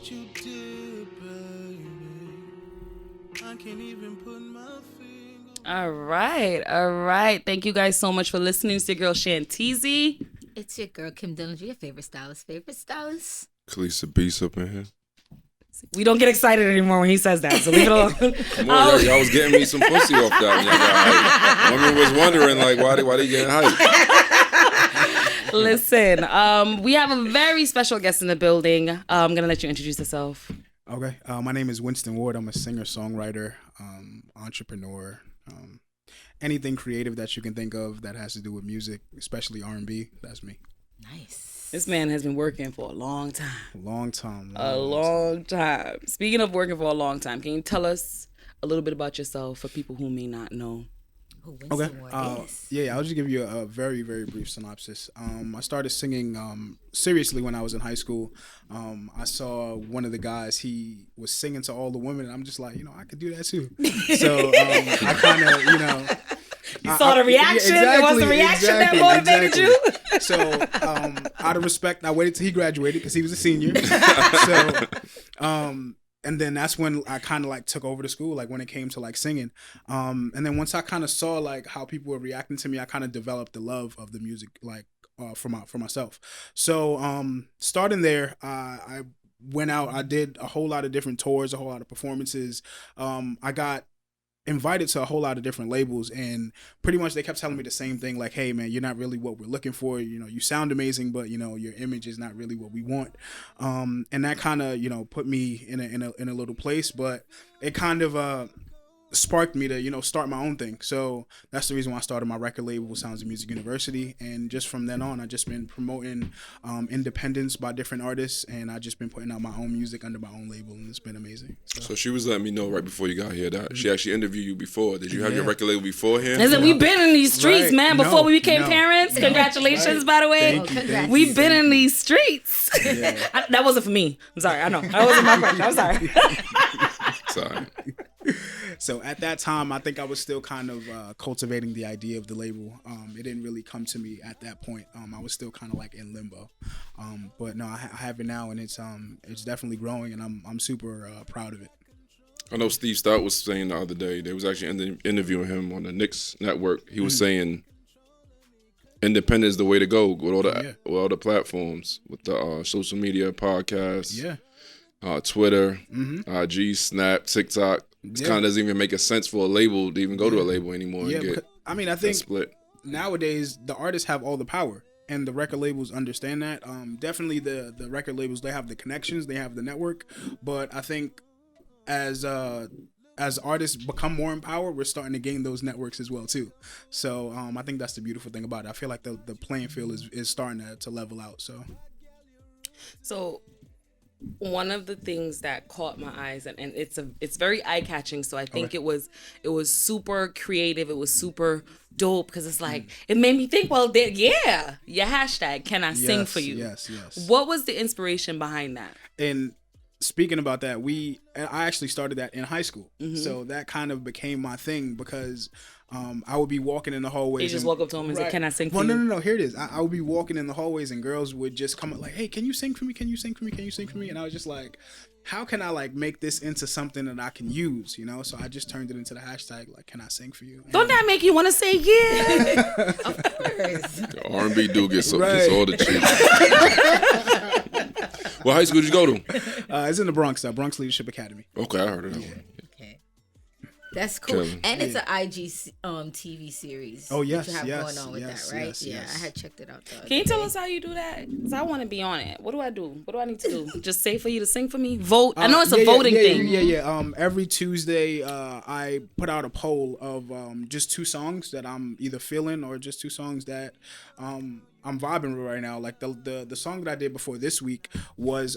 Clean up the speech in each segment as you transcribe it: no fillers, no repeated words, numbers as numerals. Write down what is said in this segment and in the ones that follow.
what you did, baby. I can't even put my finger. All right. Thank you guys so much for listening. It's your girl Shantizi. It's your girl Kim Dillinger, your favorite stylist. Kalisa Beast up in here. We don't get excited anymore when he says that, so leave it alone. Come on, y'all was getting me some pussy off that when y'all got hype. Women was wondering, like, why they getting hype? Listen, we have a very special guest in the building. I'm going to let you introduce yourself. Okay. My name is Winston Ward. I'm a singer-songwriter, entrepreneur, anything creative that you can think of that has to do with music, especially R&B. That's me. Nice. This man has been working for a long time. Long time. Speaking of working for a long time, can you tell us a little bit about yourself for people who may not know? Who Winston Ward is. Yeah, I'll just give you a very, very brief synopsis. I started singing seriously when I was in high school. I saw one of the guys, he was singing to all the women, and I'm just like, I could do that too. So I kind of, You saw the reaction? Yeah, exactly, it was the reaction that motivated you? So, out of respect, I waited till he graduated because he was a senior. And then that's when I kind of like took over the school, like when it came to like singing. And then once I kind of saw like how people were reacting to me, I kind of developed the love of the music, like for myself. So starting there, I went out, I did a whole lot of different tours, a whole lot of performances. I got invited to a whole lot of different labels, and pretty much they kept telling me the same thing, like, hey man, you're not really what we're looking for, you sound amazing, but your image is not really what we want. And that kind of put me in a little place, but it kind of sparked me to start my own thing. So that's the reason why I started my record label, Sounds of Music University. And just from then on, I just been promoting independence by different artists, and I just been putting out my own music under my own label, and it's been amazing. So she was letting me know right before you got here that she actually interviewed you before. Did you have your record label beforehand? Listen, we've been in these streets, Right. man, before we became parents. Congratulations, by the way. Thank you. We've been in these streets. Yeah. That wasn't for me. I'm sorry. I know. That wasn't my question. I'm sorry. Sorry. So at that time, I think I was still kind of cultivating the idea of the label. It didn't really come to me at that point. I was still kind of like in limbo. But no, I have it now, and it's definitely growing, and I'm super proud of it. I know Steve Stout was saying the other day, they was actually interviewing him on the Knicks network. He was saying independence is the way to go with all the platforms, with the social media, podcasts, Twitter, IG, Snap, TikTok. It kind of doesn't even make a sense for a label to even go to a label anymore and get I think split. Nowadays the artists have all the power, and the record labels understand that. Definitely the record labels, they have the connections, they have the network, but I think as artists become more empowered, we're starting to gain those networks as well too. So I think that's the beautiful thing about it. I feel like the playing field is starting to level out. So one of the things that caught my eyes, and it's very eye-catching, so I think it was super creative, it was super dope, because it's like it made me think, well, your hashtag, can I sing for you? Yes. What was the inspiration behind that? And speaking about that, I actually started that in high school. So that kind of became my thing, because I would be walking in the hallways. You just walk up to him and say, can I sing for you? No, here it is. I would be walking in the hallways, and girls would just come up like, hey, can you sing for me? Can you sing for me? Can you sing for me? And I was just like, how can I like make this into something that I can use, So I just turned it into the hashtag, like, can I sing for you? And don't that make you want to say yeah? Of course. The R&B dude gets all the cheeks. What high school did you go to? It's in the Bronx, Bronx Leadership Academy. Okay, I heard of that one. Okay. That's cool. Kevin. And it's an IG TV series. Oh, yes, that you have yes, going on with yes, that, right? yes, Yeah, yes. I had checked it out. Can you tell us how you do that? Because I want to be on it. What do I do? What do I need to do? Just say for you to sing for me? Vote? I know it's a voting thing. Yeah. Every Tuesday, I put out a poll of just 2 songs that I'm either feeling, or just 2 songs that I'm vibing with right now. Like the song that I did before this week was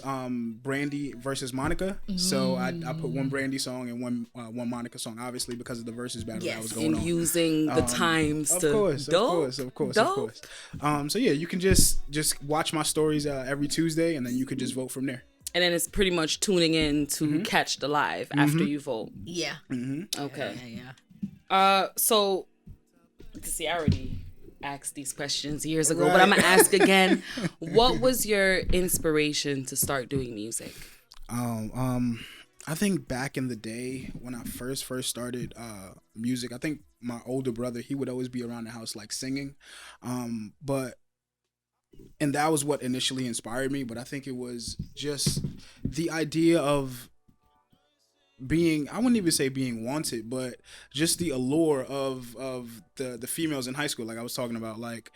Brandy versus Monica. So I put one Brandy song and one Monica song, obviously because of the versus battle that was going on. And using the times of to course. So yeah, you can just watch my stories every Tuesday, and then you could just vote from there. And then it's pretty much tuning in to catch the live after you vote. Yeah. Okay. Yeah. So, see, I already asked these questions years ago, but I'm gonna ask again. What was your inspiration to start doing music? I think back in the day when I first started music, I think my older brother, he would always be around the house like singing, but and that was what initially inspired me. But I think it was just the idea of being, I wouldn't even say being wanted, but just the allure of the females in high school, like I was talking about, like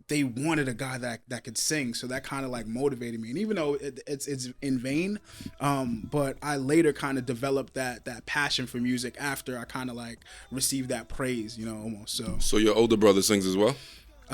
they wanted a guy that could sing, so that kind of like motivated me. And even though it's in vain, but I later kind of developed that passion for music after I kind of like received that praise, almost. So your older brother sings as well?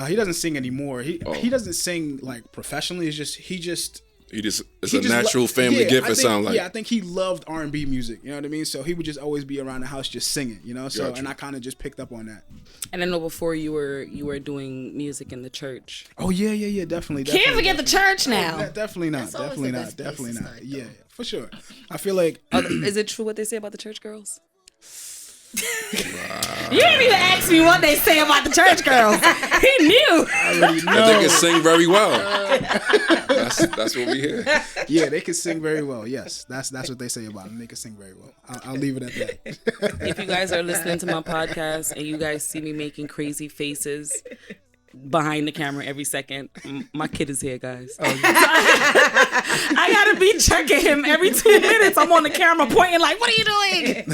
He doesn't sing anymore. He doesn't sing like professionally. It's a natural family gift. It sounds like. Yeah, I think he loved R&B music. You know what I mean? So he would just always be around the house just singing. So Gotcha. And I kind of just picked up on that. And I know before you were doing music in the church. Oh yeah, definitely. Can't forget the church now. Definitely not. That's always Definitely the not. best place Definitely to not. start, Yeah, though. for sure. I feel like Is it true what they say about the church girls? You didn't even ask me what they say about the church girls. He knew. I already know. They can sing very well. That's what we hear. Yeah, they can sing very well. Yes, that's what they say about them. They can sing very well. I'll leave it at that. If you guys are listening to my podcast and you guys see me making crazy faces behind the camera every second, my kid is here, guys. I gotta be checking him every 2 minutes. I'm on the camera pointing like, what are you doing?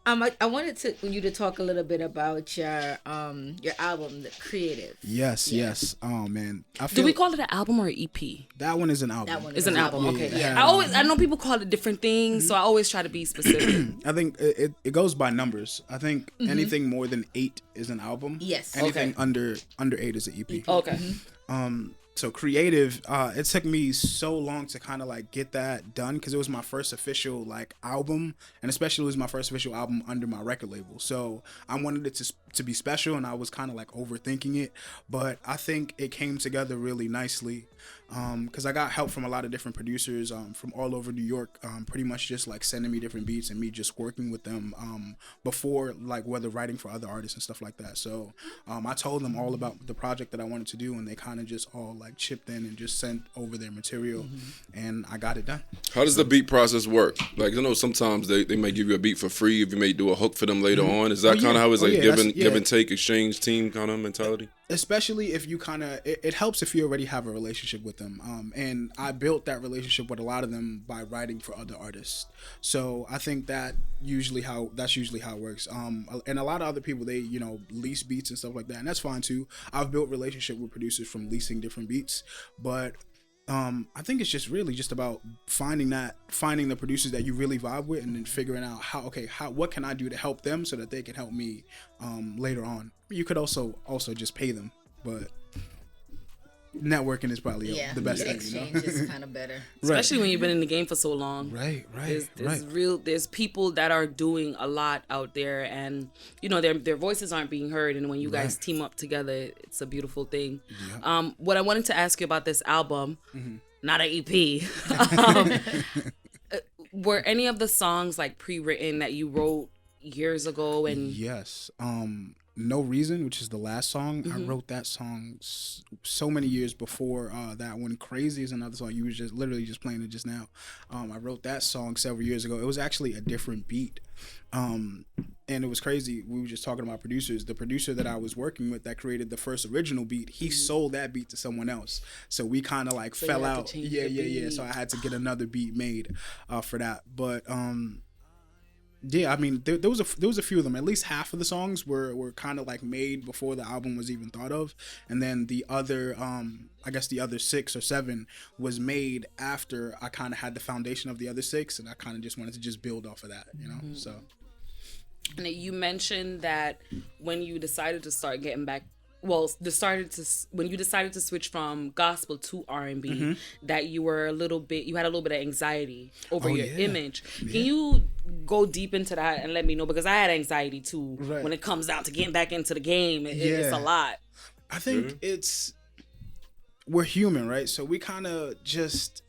I wanted you to talk a little bit about your album, The Creative. Yes. Oh man, Do we call it an album or an EP? that one is an album? That one It's an album. Okay. Yeah. I know people call it different things, so I always try to be specific. I think it goes by numbers. I think anything more than 8 is an album. Yes. Anything under 8 is an EP. Okay. So Creative, it took me so long to kind of like get that done because it was my first official like album, and especially it was my first official album under my record label. So I wanted it to be special, and I was kind of like overthinking it, but I think it came together really nicely because I got help from a lot of different producers from all over New York, pretty much just like sending me different beats and me just working with them before, like whether writing for other artists and stuff like that. So I told them all about the project that I wanted to do, and they kind of just all like chipped in and just sent over their material, and I got it done. How does the beat process work? Like, sometimes they may give you a beat for free if you may do a hook for them later on. Is that kind of how it's like give and take, exchange team kind of mentality? Especially if you kind of, it helps if you already have a relationship with them. And I built that relationship with a lot of them by writing for other artists. So I think that's usually how it works. And a lot of other people, they, lease beats and stuff like that. And that's fine too. I've built relationship with producers from leasing different beats, but I think it's just really just about finding the producers that you really vibe with, and then figuring out what can I do to help them so that they can help me later on. You could also just pay them, but networking is probably the best thing. Exchange is kind of better. Especially when you've been in the game for so long. Right. There's people that are doing a lot out there, and their voices aren't being heard, and when you guys team up together, it's a beautiful thing. Yeah. What I wanted to ask you about this album, not an EP, were any of the songs like pre-written that you wrote years ago? And yes. No Reason, which is the last song, I wrote that song so many years before that one. Crazy is another song. You was just literally just playing it just now. I wrote that song several years ago. It was actually a different beat. And it was crazy. We were just talking about producers. The producer that I was working with that created the first original beat, he sold that beat to someone else. So we kind of like fell out. Yeah. So I had to get another beat made for that. But yeah, I mean, there was a few of them. At least half of the songs were kind of like made before the album was even thought of, and then the other, I guess the other 6 or 7 was made after I kind of had the foundation of the other 6, and I kind of just wanted to just build off of that, So. And you mentioned that when you decided to start getting back. When you decided to switch from gospel to R&B, that you had a little bit of anxiety over your image. Can you go deep into that and let me know? Because I had anxiety too when it comes down to getting back into the game. It's a lot. I think we're human, right? So we kind of just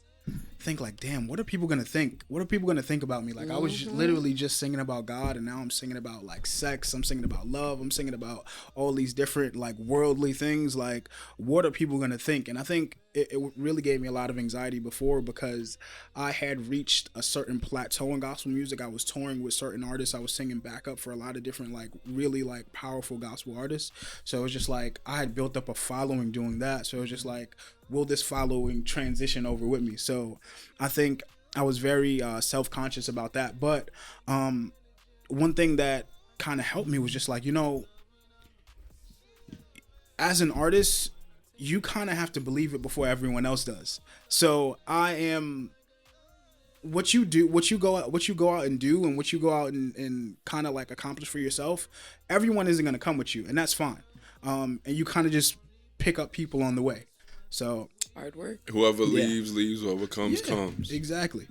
think like, damn, what are people gonna think? What are people gonna think about me? Like I was literally just singing about God, and now I'm singing about like sex. I'm singing about love. I'm singing about all these different like worldly things. Like, what are people gonna think? And I think it really gave me a lot of anxiety before because I had reached a certain plateau in gospel music. I was touring with certain artists. I was singing backup for a lot of different like really like powerful gospel artists. So it was just like I had built up a following doing that. So it was just like, will this following transition over with me? So I think I was very self-conscious about that. But one thing that kind of helped me was just like, as an artist, you kind of have to believe it before everyone else does. So I am what you go out and do, and what you go out and kind of like accomplish for yourself. Everyone isn't going to come with you, and that's fine. And you kind of just pick up people on the way. So hard work. Whoever leaves. Whoever comes. Exactly.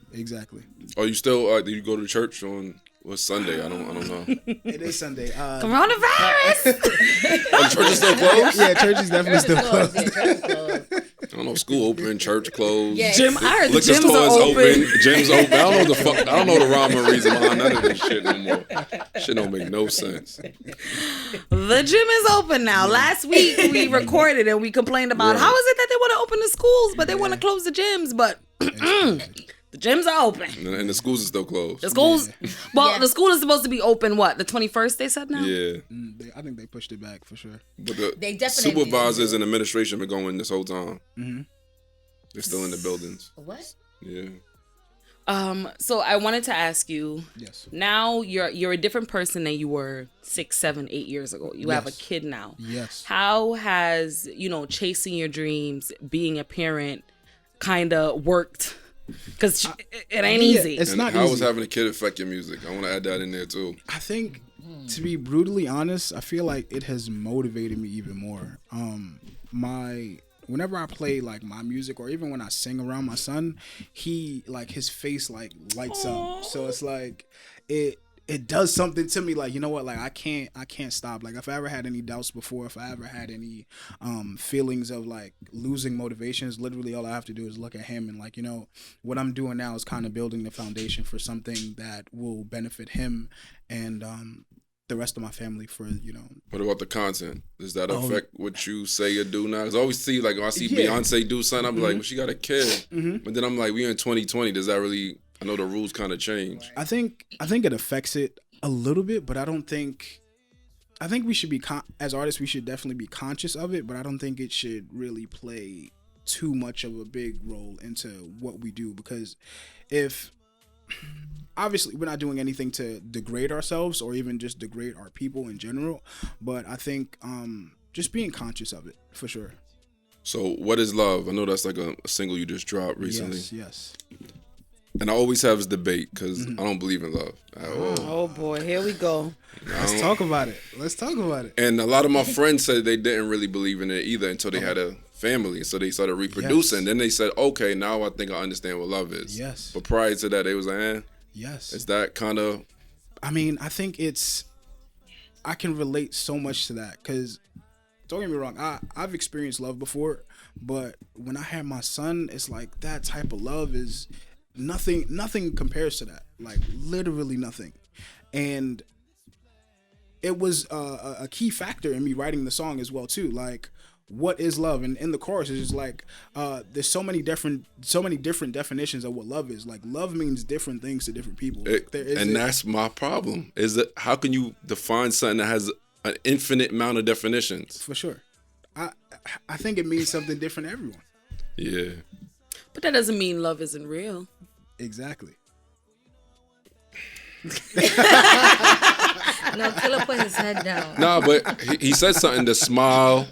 Are you still? Do you go to church on? What's Sunday? I don't know. It is Sunday. Coronavirus. The church is still closed? Yeah, church is definitely still closed. I don't know. School open, church closed. Yeah. Gym. I heard the Liquor gyms stores are open. Gyms open. I don't know the fuck. I don't know the rhyme or reason behind none of this shit no more. Shit don't make no sense. The gym is open now. Last week we recorded and we complained about how is it that they want to open the schools but they want to close the gyms, but the gyms are open. And the schools are still closed. The schools, the school is supposed to be open. What, the 21st? They said now. Yeah. I think they pushed it back for sure. But They the definitely supervisors and administration been going this whole time. Mm-hmm. They're still in the buildings. What? Yeah. So I wanted to ask you. Yes. Now you're a different person than you were 6, 7, 8 years ago. You have a kid now. Yes. How has chasing your dreams, being a parent, kind of worked? Because it ain't easy. It's not how easy. was having a kid affect your music? I want to add that in there too. I think, to be brutally honest, I feel like it has motivated me even more. Whenever I play like my music, or even when I sing around my son, he like his face like lights up. So it's like it does something to me. Like, you know what? Like I can't stop. Like if I ever had any doubts before, if I ever had any feelings of like losing motivations, literally all I have to do is look at him and like, what I'm doing now is kind of building the foundation for something that will benefit him and the rest of my family for. What about the content? Does that affect what you say or do now? Because I always see like when I see Beyonce do something, I'm like, well, she got a kid. But then I'm like, we in 2020. Does that really? I know the rules kind of change. I think it affects it a little bit, but I think we should be as artists, we should definitely be conscious of it, but I don't think it should really play too much of a big role into what we do, because obviously we're not doing anything to degrade ourselves or even just degrade our people in general, but I think just being conscious of it for sure. So what is love? I know that's like a single you just dropped recently. Yes. And I always have this debate because I don't believe in love at all. Oh boy, here we go. Let's talk about it. And a lot of my friends said they didn't really believe in it either until they had a family. So they started reproducing. Yes. Then they said, okay, now I think I understand what love is. Yes. But prior to that, they was like, Yes. Is that kind of... I mean, I think I can relate so much to that because, don't get me wrong, I've experienced love before, but when I had my son, it's like that type of love is... Nothing compares to that. Like literally nothing. And it was a key factor in me writing the song as well too. Like, what is love? And in the chorus, it's just like there's so many different definitions of what love is. Like, love means different things to different people. That's my problem. Is that how can you define something that has an infinite amount of definitions? For sure. I think it means something different to everyone. Yeah. But that doesn't mean love isn't real. Exactly. No, Killer put his head down. No, but he said something to smile.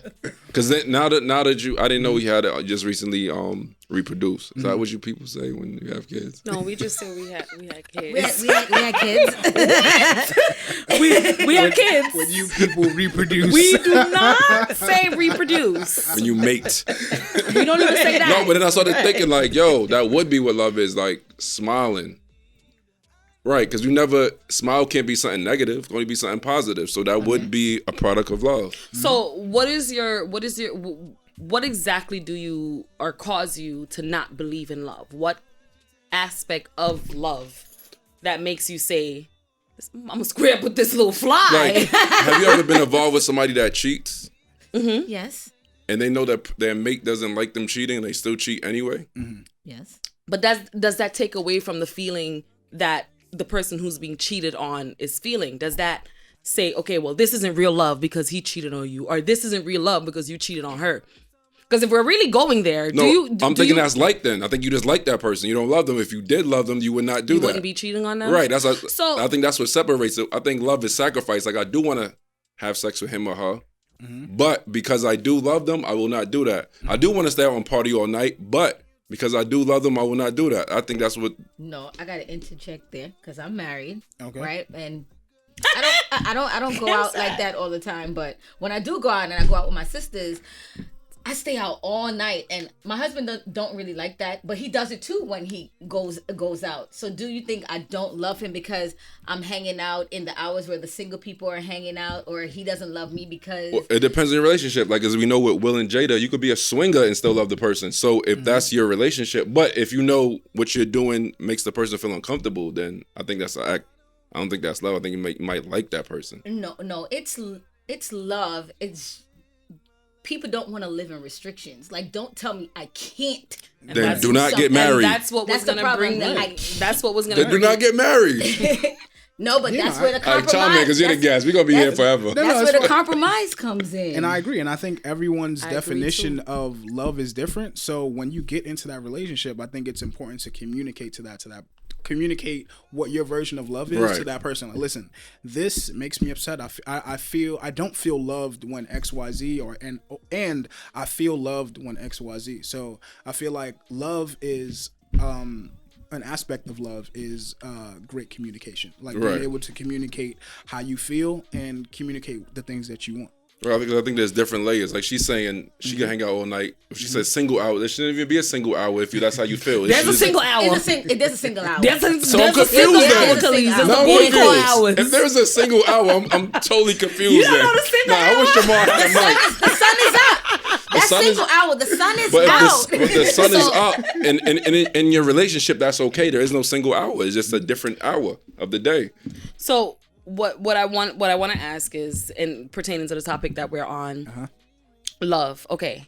Because now that you, I didn't know he had it just recently reproduced. Is that what you people say when you have kids? No, we just said we had kids. We had kids. we have kids. When you people reproduce. We do not say reproduce. When you mate. We don't even say that. No, but then I started thinking like, yo, that would be what love is, like smiling. Right, because smile can't be something negative. It can only be something positive. So that would be a product of love. So what exactly do you or cause you to not believe in love? What aspect of love that makes you say, I'm gonna square up with this little fly? Like, have you ever been involved with somebody that cheats? Yes. and they know that their mate doesn't like them cheating, they still cheat anyway. Yes. But does that take away from the feeling that the person who's being cheated on is feeling? Does that say, okay, well, this isn't real love because he cheated on you, or this isn't real love because you cheated on her? Because if we're really going there, I'm thinking that's like then. I think you just like that person. You don't love them. If you did love them, you would not do that. You wouldn't be cheating on them? Right. I think that's what separates it. I think love is sacrifice. Like, I do want to have sex with him or her, but because I do love them, I will not do that. I do want to stay out and party all night, but because I do love them, I will not do that. I think that's what... No, I got to interject there because I'm married, Okay. right? And I don't go out like that all the time, but when I do go out and I go out with my sisters, I stay out all night, and my husband don't really like that, but he does it too when he goes out. So do you think I don't love him because I'm hanging out in the hours where the single people are hanging out, or he doesn't love me because... Well, it depends on your relationship. Like, as we know with Will and Jada, you could be a swinger and still love the person. So if that's your relationship, but if you know what you're doing makes the person feel uncomfortable, then I think that's an act. I don't think that's love. I think you might like that person. No, it's love. It's... People don't want to live in restrictions. Like, don't tell me I can't. Then do not get married. That's what was going to bring me. That's what was going to Then do not get married. No, but that's where the compromise... All right, chime in, because you're the guest. We're going to be here forever. That's where the compromise comes in. And I agree. And I think everyone's definition of love is different. So when you get into that relationship, I think it's important to communicate communicate what your version of love is to that person. Like, listen, this makes me upset. I don't feel loved when XYZ, and I feel loved when XYZ. So I feel like love is an aspect of love is great communication. Like being able to communicate how you feel and communicate the things that you want. Right, because I think there's different layers. Like, she's saying she can hang out all night. If she says single hour, there shouldn't even be a single hour if that's how you feel. There's a single hour. There's a single hour. So I'm confused then. If there's a single hour, I'm totally confused. You don't know the single hour? I wish Jamal had a mic. The sun is up. That's single hour. The sun is out. But the sun is up, and in your relationship, that's okay. There is no single hour. It's just a different hour of the day. So what I want to ask is, and pertaining to the topic that we're on, love. Okay.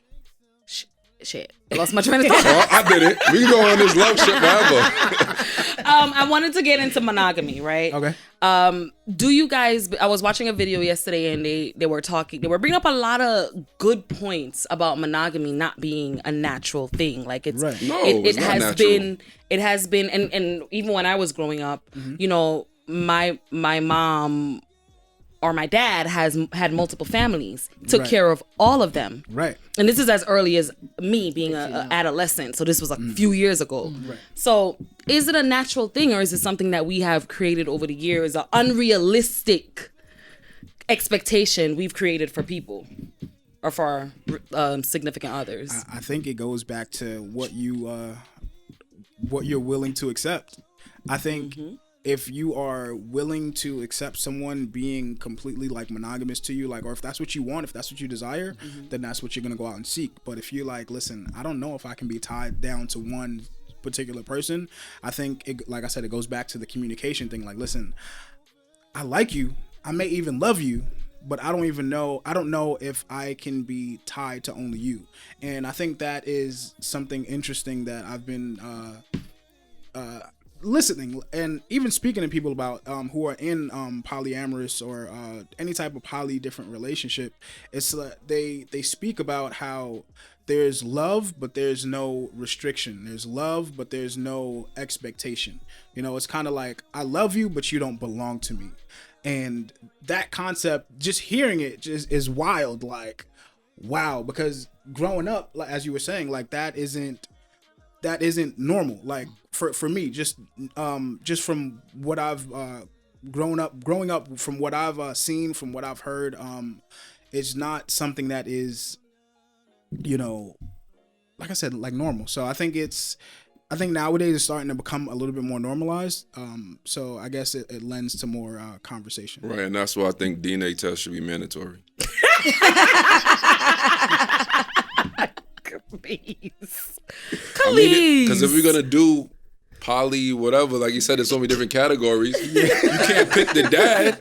Shit. I lost my train of thought. Well, I did it. We can go on this love shit forever. I wanted to get into monogamy, right? Okay. Do you guys? I was watching a video yesterday, and they were bringing up a lot of good points about monogamy not being a natural thing. Like, it's right. No, it not has natural. it has been, and even when I was growing up, you know, my mom or my dad had multiple families, took care of all of them. Right. And this is as early as me being an adolescent. So this was a few years ago. Right. So is it a natural thing, or is it something that we have created over the years, an unrealistic expectation we've created for people or for our significant others? I think it goes back to what you're willing to accept. I think if you are willing to accept someone being completely like monogamous to you, like, or if that's what you want, if that's what you desire, then that's what you're going to go out and seek. But if you're like, listen, I don't know if I can be tied down to one particular person, I think it, like I said, it goes back to the communication thing. Like, listen, I like you. I may even love you, but I don't know if I can be tied to only you. And I think that is something interesting that I've been, listening and even speaking to people about who are in polyamorous or any type of different relationship. It's they speak about how there's love but there's no restriction, there's love but there's no expectation. You know, it's kind of like, I love you but you don't belong to me. And that concept, just hearing it just is wild. Like, wow, because growing up, like, as you were saying, like, that isn't normal. Like, for me, just from what I've growing up, from what I've seen, from what I've heard, it's not something that is, you know, like I said, like, normal. So I think nowadays it's starting to become a little bit more normalized. So I guess it lends to more conversation. Right, and that's why I think DNA tests should be mandatory. Please. Because if we're gonna do poly, whatever, like you said, there's so many different categories. You can't pick the dad.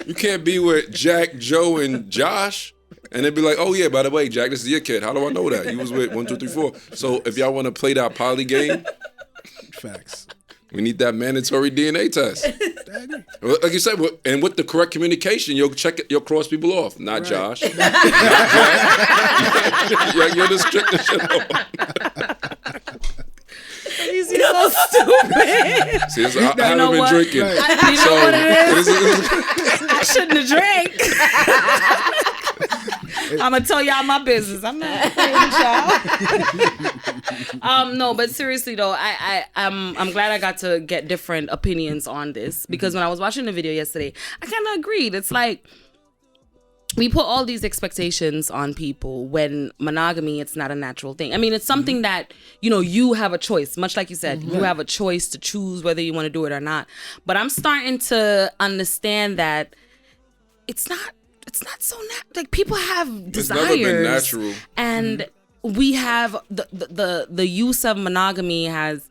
You can't be with Jack, Joe, and Josh And they'd be like, oh yeah, by the way, Jack, this is your kid. How do I know that? You was with 1, 2, 3, 4. So if y'all want to play that poly game, Facts. we need that mandatory DNA test. I agree. Like you said, and with the correct communication, you'll cross people off. Not Right. Josh. You'll just check the shit off. He's so stupid. See, I haven't know been what? drinking. Right. You know what it is? is. I shouldn't have drank. I'm gonna tell y'all my business. I'm not playing with y'all. No, but seriously though, I'm glad I got to get different opinions on this because when I was watching the video yesterday, I kind of agreed. It's like we put all these expectations on people when monogamy, it's not a natural thing. I mean, it's something that, you have a choice, much like you said, you have a choice to choose whether you want to do it or not. But I'm starting to understand that it's not so like people have desires. It's never been natural. And we have the use of monogamy has,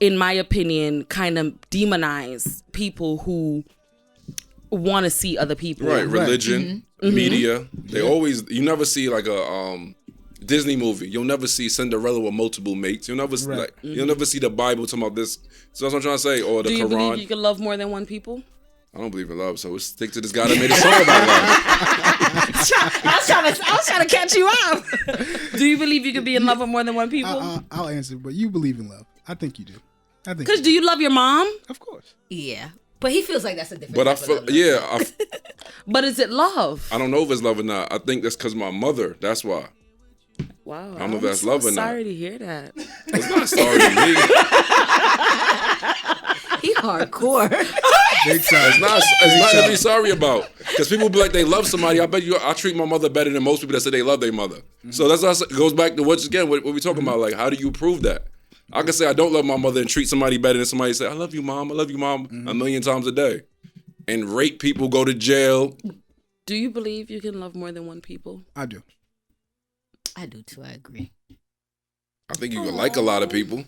in my opinion, kind of demonized people who want to see other people. Right, religion, media. They always, you never see like a Disney movie. You'll never see Cinderella with multiple mates. You'll never you'll never see the Bible talking about this. So that's what I'm trying to say. Or the Do you Quran. believe you can love more than one people? I don't believe in love, so let's stick to this guy that made a song about love. I was trying to catch you up. Do you believe you could be in love with more than one people? I'll answer, but you believe in love. I think you do. I think. Because do you love your mom? Of course. Yeah. But he feels like that's a different But I type of feel, love. But is it love? I don't know if it's love or not. I think that's because my mother. That's why. Wow. I don't know if that's love or not. Sorry to hear that. It's not sorry to me. He hardcore. Big time. It's nothing to be sorry about. Because people be like, they love somebody. I bet you I treat my mother better than most people that say they love their mother. So that's what it goes back to what we talking about. Like, how do you prove that? I can say I don't love my mother and treat somebody better than somebody say, I love you, mom, a million times a day. And rape people, go to jail. Do you believe you can love more than one people? I do. I do too. I agree. I think you can like a lot of people.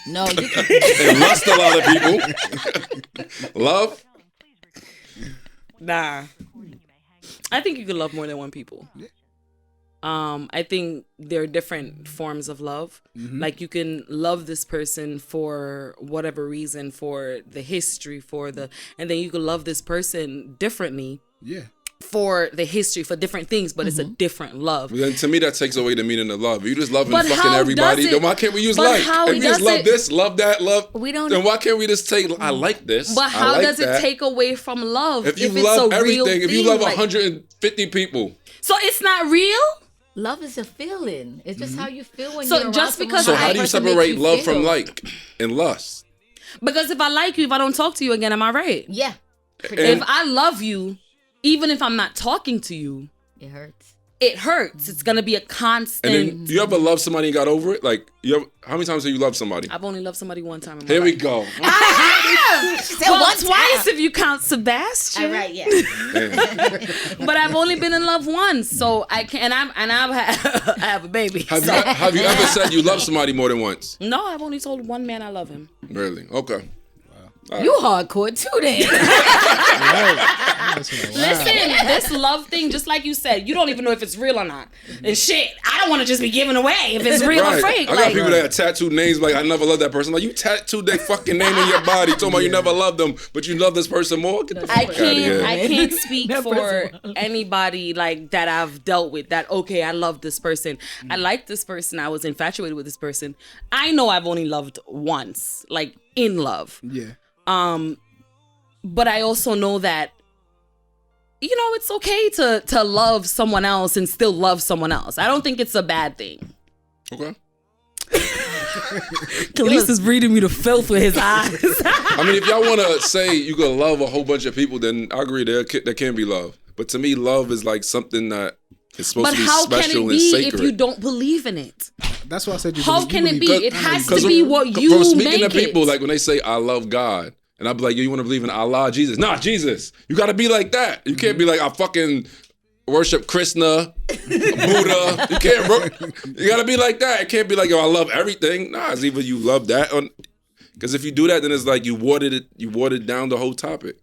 No, you can. And lust a lot of people. Love? Nah. I think you can love more than one people. I think there are different forms of love. Like you can love this person for whatever reason, for the history, and then you can love this person differently. Yeah. For the history, for different things, but it's a different love. Well, then to me, that takes away the meaning of love. If you just loving But fucking how everybody, does it- then why can't we use but like? how If you just does love it- this, love that, love, We don't- then why can't we just take, I like this, But I how like does it that. take away from love If you it's love a real everything, if you thing? love Like, 150 people, so it's not real? Love is a feeling. It's just how you feel when So you're around just someone because so and how that do you person makes separate you love from feel. like and lust? Because if I like you, if I don't talk to you again, am I right? Yeah. If I love you, even if I'm not talking to you, It hurts. it hurts. It's gonna be a constant. And then you ever love somebody and got over it? Like, how many times have you loved somebody? I've only loved somebody one time in my Here we life. go. Well, twice if you count Sebastian. All right, yeah. But I've only been in love once, so I can. I have a baby. Have you ever said you love somebody more than once? No, I've only told one man I love him. Really? Okay. You hardcore too then. Listen, this love thing, just like you said, you don't even know if it's real or not. And shit, I don't want to just be giving away if it's real or fake. I got people that have tattooed names like I never loved that person. Like you tattooed their fucking name in your body, talking about you never loved them, but you love this person more. Get the fuck out of here. I can't speak for anybody like that I've dealt with. That okay, I love this person. I like this person. I was infatuated with this person. I know I've only loved once, like in love. Yeah. But I also know that, it's okay to love someone else and still love someone else. I don't think it's a bad thing. Okay. Khalees is reading me the filth with his eyes. I mean, if y'all want to say you can love a whole bunch of people, then I agree there can be love. But to me, love is like something that is supposed But to be how can special it and be sacred. if you don't believe in it? That's why I said you. How believe- can you it be? believe- It has Because to be what you from speaking make to people, it. like when they say I love God, and I be like, yo, you want to believe in Allah, Jesus? Nah, Jesus. You got to be like that. You can't be like I fucking worship Krishna, Buddha. You can't. You got to be like that. It can't be like yo, I love everything. Nah, it's either you love that, or because if you do that, then it's like you watered it down the whole topic.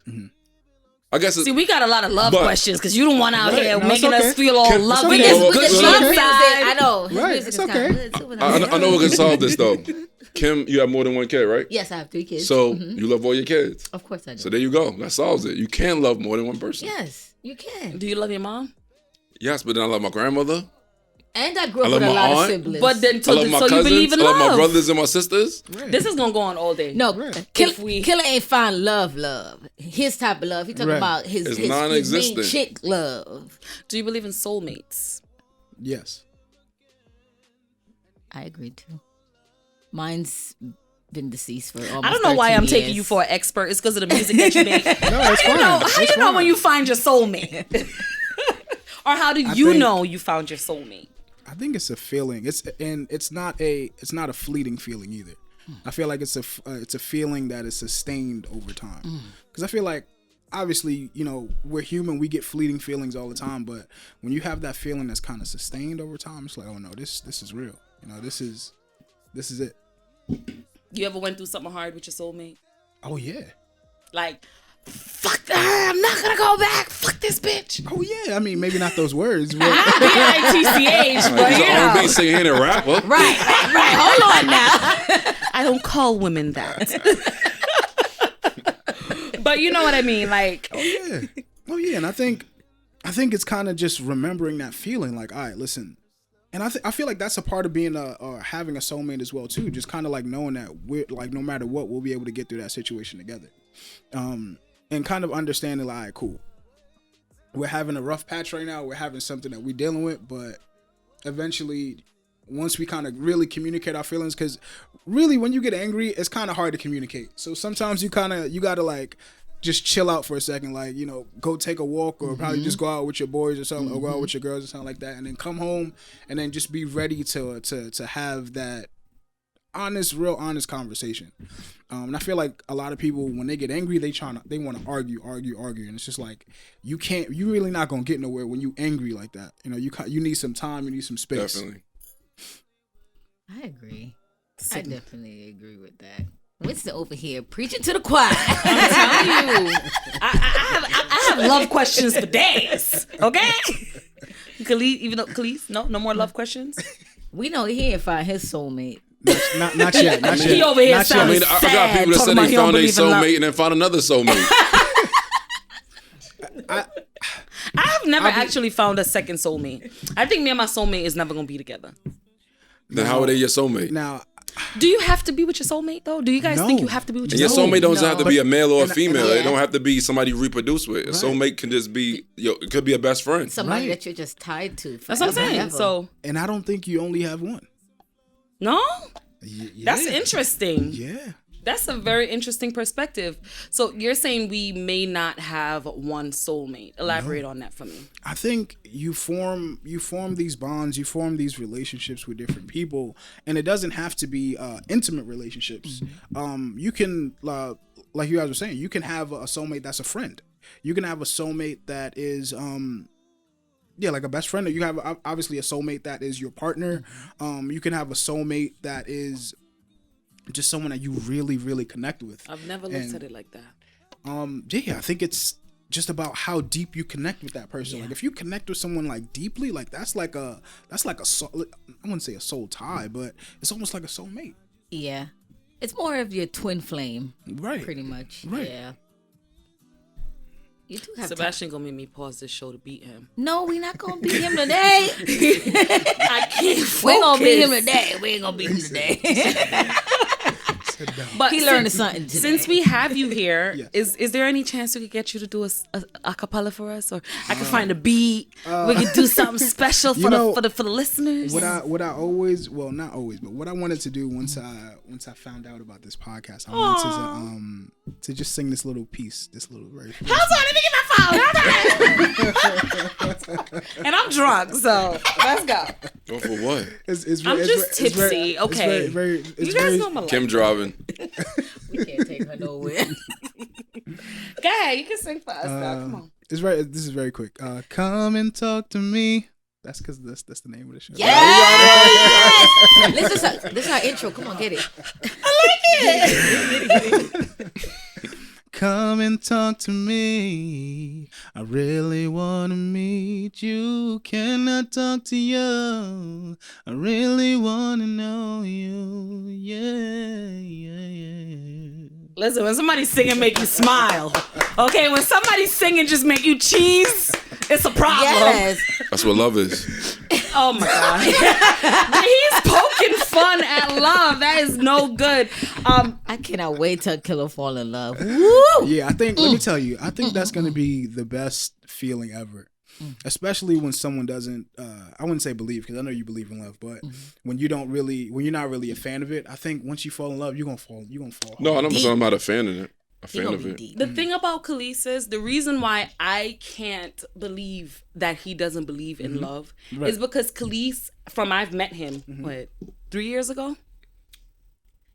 I guess See, we got a lot of love But- questions because you don't want out here No, it's making okay. us feel all It's lovey. okay. It's With good the love music, side. I know. His Right, music it's is okay. kinda good, too, when I know we can solve this though. Kim, you have more than one kid, right? Yes, I have 3 kids. So you love all your kids. Of course I do. So there you go. That solves it. You can love more than one person. Yes, you can. Do you love your mom? Yes, but then I love my grandmother. And I grew I up love with a my lot of aunt. siblings. But then, I so, love my so you cousins. believe in I love love. my brothers and my sisters. This is gonna go on all day. no, Right. Killer ain't find love. His type of love. He talking Right. about It's his main non-existent. chick love. Do you believe in soulmates? Yes. I agree too. Mine's been deceased for almost I don't know why 13 I'm taking years. you for an expert. It's because of the music that you make. No, it's fine. How It's you know fine. when you find your soulmate? Or how do I you think- know you found your soulmate? I think it's a feeling. It's not a fleeting feeling either. I feel like it's a feeling that is sustained over time. Because I feel like obviously, you know, we're human, we get fleeting feelings all the time, but when you have that feeling that's kind of sustained over time, it's like, oh no, this is real. You know, this is it. You ever went through something hard with your soulmate? Oh yeah. Like, fuck her, I'm not gonna go back. Fuck this bitch. Oh yeah. I mean, maybe not those words, but B-I-T-C-H, but He's you an R&B know. singer and a rapper. Right. Hold on now. I don't call women that. But you know what I mean, like. oh yeah. And I think it's kind of just remembering that feeling. Like, all right, listen. And I feel like that's a part of being having a soulmate as well too. Just kind of like knowing that we're like, no matter what, we'll be able to get through that situation together. And kind of understanding like, all right, cool. We're having a rough patch right now. We're having something that we're dealing with, but eventually, once we kind of really communicate our feelings, because really when you get angry, it's kind of hard to communicate. So sometimes you gotta like just chill out for a second, like, you know, go take a walk or probably just go out with your boys or something, or go out with your girls or something like that, and then come home and then just be ready to have that real honest conversation. And I feel like a lot of people, when they get angry, they want to argue, and it's just like you really not gonna get nowhere when you angry like that. You know, you need some time, you need some space. Definitely. I agree. I definitely agree with that. Winston over here preaching to the choir. I'm telling you, I have love questions for days. Okay, Khalees, no more love questions. We know he ain't find his soulmate. Not yet. Not yet. He over here Not I sounding mean, I got people that talking said about they he don't found their believe in love. soulmate and then found another soulmate. I've never actually found a second soulmate. I think me and my soulmate is never gonna be together. Then how are they your soulmate? Now, Do you have to be with your soulmate though? Do you guys think No. you have to be with And your your soulmate? soulmate don't have to be a male or a and I- female. yeah. It don't have to be somebody you reproduce with. A soulmate can just be, it could be a best friend. Somebody Right. that you're just tied to. That's what I'm forever and saying. ever. So and I don't think you only have one. no, Yeah. that's interesting. Yeah. That's a very interesting perspective. So you're saying we may not have one soulmate. Elaborate on that for me. I think you form these bonds, you form these relationships with different people, and it doesn't have to be intimate relationships. You can, like you guys were saying, you can have a soulmate that's a friend. You can have a soulmate that is, like a best friend. You have obviously a soulmate that is your partner. You can have a soulmate that is just someone that you really, really connect with. I've never looked at it like that. I think it's just about how deep you connect with that person. Like if you connect with someone like deeply, like that's like a soul, I wouldn't say a soul tie, but it's almost like a soulmate. Yeah. It's more of your twin flame. Right. Pretty much. Right. Yeah. You do have Sebastian gonna make me pause this show to beat him. No, we're not gonna beat him today. I can't. We ain't gonna beat him focus. today. We ain't gonna beat him today. But He learned something today. Since we have you here, Yes. is there any chance we could get you to do a cappella for us, or I could find a beat? We could do something special for the listeners. What I always, well, not always, but what I wanted to do once I found out about this podcast, I wanted to just sing this little piece, this little very. Hold on, let me get my phone. And I'm drunk, so let's go. Go for what? I'm just tipsy. Okay. You guys know my life. Kim driving. We can't take her nowhere. Go ahead, you can sing for us. Now. Come on. This is very quick. Come and talk to me. That's because that's the name of the show. Yes! This is our intro. Come on, get it. I like it. come and talk to me. I really wanna meet you. Can I talk to you? I really wanna know you. Yeah. Listen, when somebody's singing, make you smile. Okay, when somebody's singing, just make you cheese. It's a problem. Yes. That's what love is. Oh my God. He's poking fun at love. That is no good. I cannot wait till Killer fall in love. Woo! Yeah, I think, let me tell you, I think that's going to be the best feeling ever. Especially when someone doesn't, I wouldn't say believe, because I know you believe in love, but when you're not really a fan of it, I think once you fall in love, you're going to fall. No, I'm not a fan of it. The thing about Khalees is the reason why I can't believe that he doesn't believe in love is because Khalees, I've met him, 3 years ago?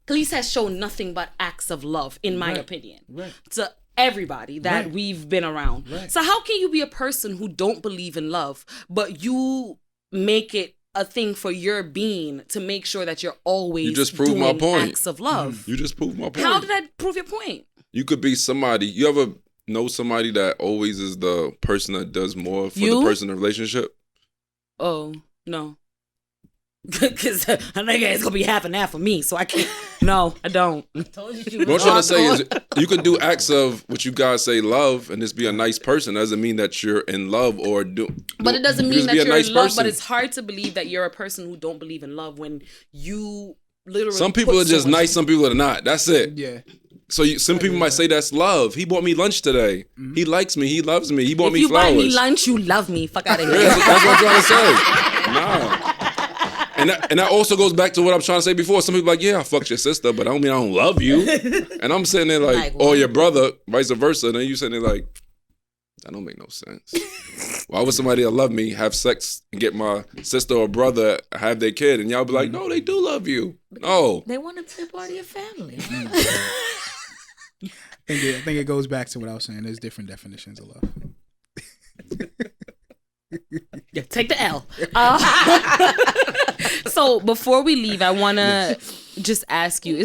Khalees has shown nothing but acts of love, in my opinion. Right. To everybody that we've been around. Right. So how can you be a person who don't believe in love, but you make it a thing for your being to make sure that you're always you just proved my point. Acts of love? You just proved my point. How did I prove your point? You could be somebody. You ever know somebody that always is the person that does more for the person in the relationship? Oh, no. Because I think it's going to be half and half for me, so I can't. No, I don't. What I'm trying to say is you could do acts of what you guys say love and just be a nice person. Doesn't mean that you're in love or do. But it doesn't mean that you're nice in love, person. but it's hard to believe that you're a person who don't believe in love when you literally. Some people are just nice, some people are not. That's it. Yeah. So some people might say that's love. He bought me lunch today. He likes me. He loves me. He bought me flowers. If you buy me lunch, you love me. Fuck out of here. Yeah, that's what I'm trying to say. Nah. And that also goes back to what I'm trying to say before. Some people are like, yeah, I fucked your sister, but I don't mean I don't love you. And I'm sitting there like or your brother, vice versa. And then you sitting there like, that don't make no sense. Why would somebody that love me have sex and get my sister or brother have their kid? And y'all be like, no, they do love you. No. They want to be a part of your family. I think it goes back to what I was saying. There's different definitions of love. Yeah, take the L. So before we leave, I want to just ask you,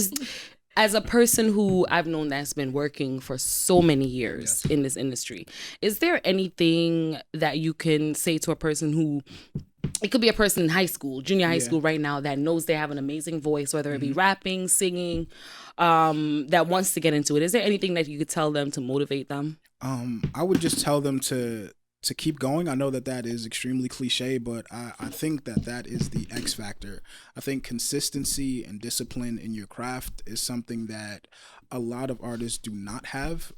as a person who I've known that's been working for so many years in this industry, is there anything that you can say to a person who, it could be a person in high school, junior high school right now, that knows they have an amazing voice, whether it be rapping, singing, that wants to get into it? Is there anything that you could tell them to motivate them? I would just tell them to keep going. I know that is extremely cliche, but I think that is the X factor. I think consistency and discipline in your craft is something that a lot of artists do not have.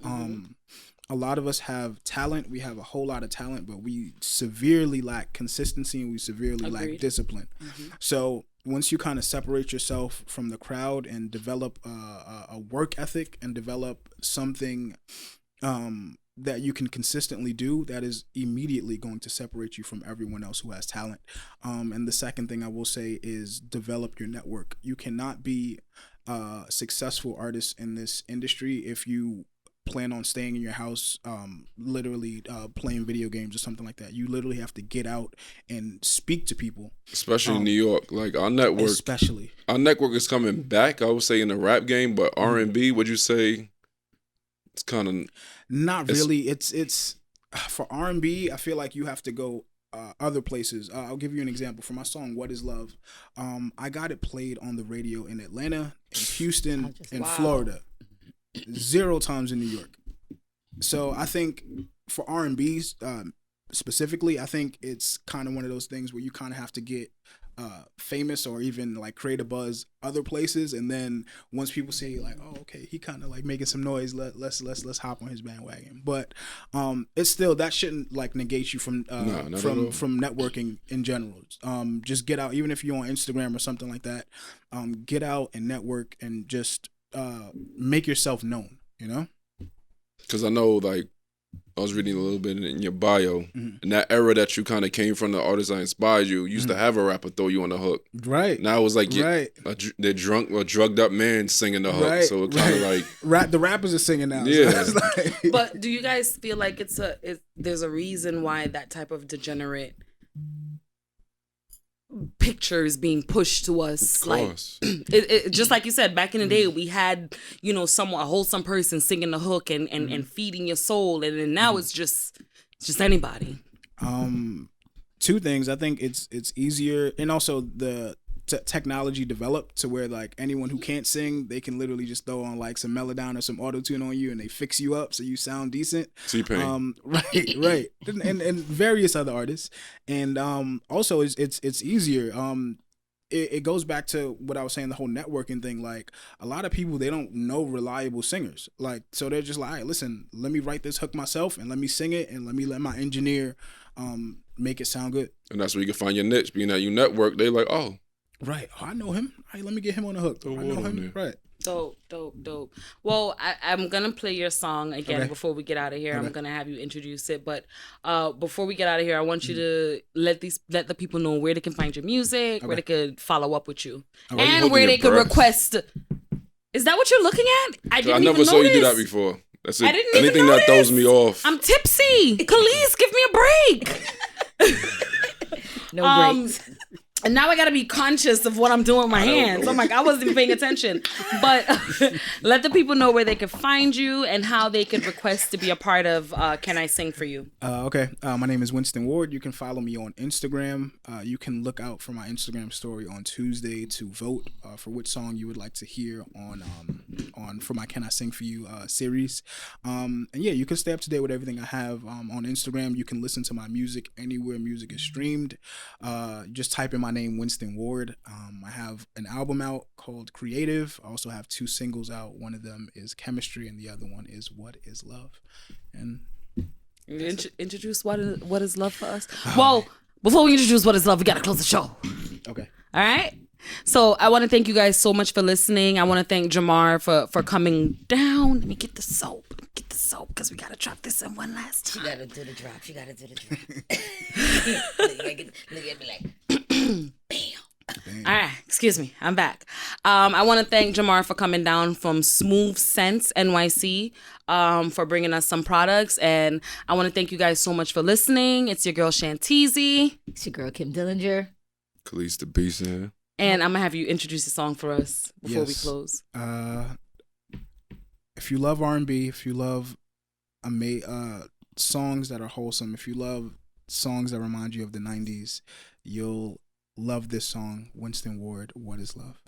A lot of us have talent. We have a whole lot of talent, but we severely lack consistency and we severely lack discipline. So once you kind of separate yourself from the crowd and develop a work ethic and develop something that you can consistently do, that is immediately going to separate you from everyone else who has talent. And the second thing I will say is develop your network. You cannot be a successful artist in this industry if you plan on staying in your house, literally playing video games or something like that. You literally have to get out and speak to people. Especially in New York. Like our network is coming back, I would say, in the rap game, but R&B, would you say it's kind of not really. It's for R&B, I feel like you have to go other places. I'll give you an example. For my song What Is Love, I got it played on the radio in Atlanta, in Houston, in Florida, 0 times in New York. So I think for R&B specifically, I think it's kind of one of those things where you kind of have to get famous or even like create a buzz other places, and then once people say like, oh, okay, he kind of like making some noise, let's hop on his bandwagon. But it's still, that shouldn't like negate you from networking in general. Just get out, even if you're on Instagram or something like that. Get out and network and just make yourself known, you know? Because I know, like, I was reading a little bit in your bio, in that era that you kind of came from, the artists that inspired you, used to have a rapper throw you on the hook. Right. Now it was like they're drunk or drugged up man singing the hook. So it kind of like... the rappers are singing now. Yeah. So like... But do you guys feel like there's a reason why that type of degenerate pictures being pushed to us. Of Like course. it just like you said, back in the day we had, someone, a wholesome person singing the hook and feeding your soul, and then now it's just anybody. Two things. I think it's easier, and also the technology developed to where like anyone who can't sing, they can literally just throw on like some Melodyne or some auto tune on you, and they fix you up so you sound decent. T-Pain. Right, and various other artists, and also it's easier. It goes back to what I was saying, the whole networking thing. Like a lot of people, they don't know reliable singers. Like, so they're just like, all right, listen, let me write this hook myself and let me sing it and let my engineer make it sound good. And that's where you can find your niche. Being that you network, they like, oh. Right. Oh, I know him. All right, let me get him on the hook. I know him. Right. Dope. Well, I'm gonna play your song again before we get out of here. Okay. I'm gonna have you introduce it, but before we get out of here, I want you to let the people know where they can find your music, where they could follow up with you, and where they could request. Is that what you're looking at? I never saw you do that before. That's it. I didn't even Anything that throws me off. I'm tipsy. Khalees, give me a break. No breaks. And now I got to be conscious of what I'm doing with my hands. I'm like, I wasn't even paying attention. But let the people know where they could find you and how they could request to be a part of Can I Sing For You? Okay. My name is Winston Ward. You can follow me on Instagram. You can look out for my Instagram story on Tuesday to vote for which song you would like to hear on for my Can I Sing For You series. And yeah, you can stay up to date with everything I have on Instagram. You can listen to my music anywhere music is streamed. Just type in my name, Winston Ward. I have an album out called Creative. I also have 2 singles out. One of them is Chemistry and the other one is What Is Love. And introduce what is love for us. Well, before we introduce what is love, we gotta close the show. Okay. All right. So I want to thank you guys so much for listening. I want to thank Jamar for coming down. Let me get the soap. Because we gotta drop this in one last time. She gotta do the drop. Look at me like, bam. All right, excuse me, I'm back. I want to thank Jamar for coming down from Smooth Sense NYC, for bringing us some products, and I want to thank you guys so much for listening. It's your girl Shantizi. It's your girl Kim Dillinger. Khalees the Beast in here. And I'm gonna have you introduce the song for us before we close. If you love R&B, if you love songs that are wholesome, if you love songs that remind you of the 90s, you'll love this song, Winston Ward, What Is Love?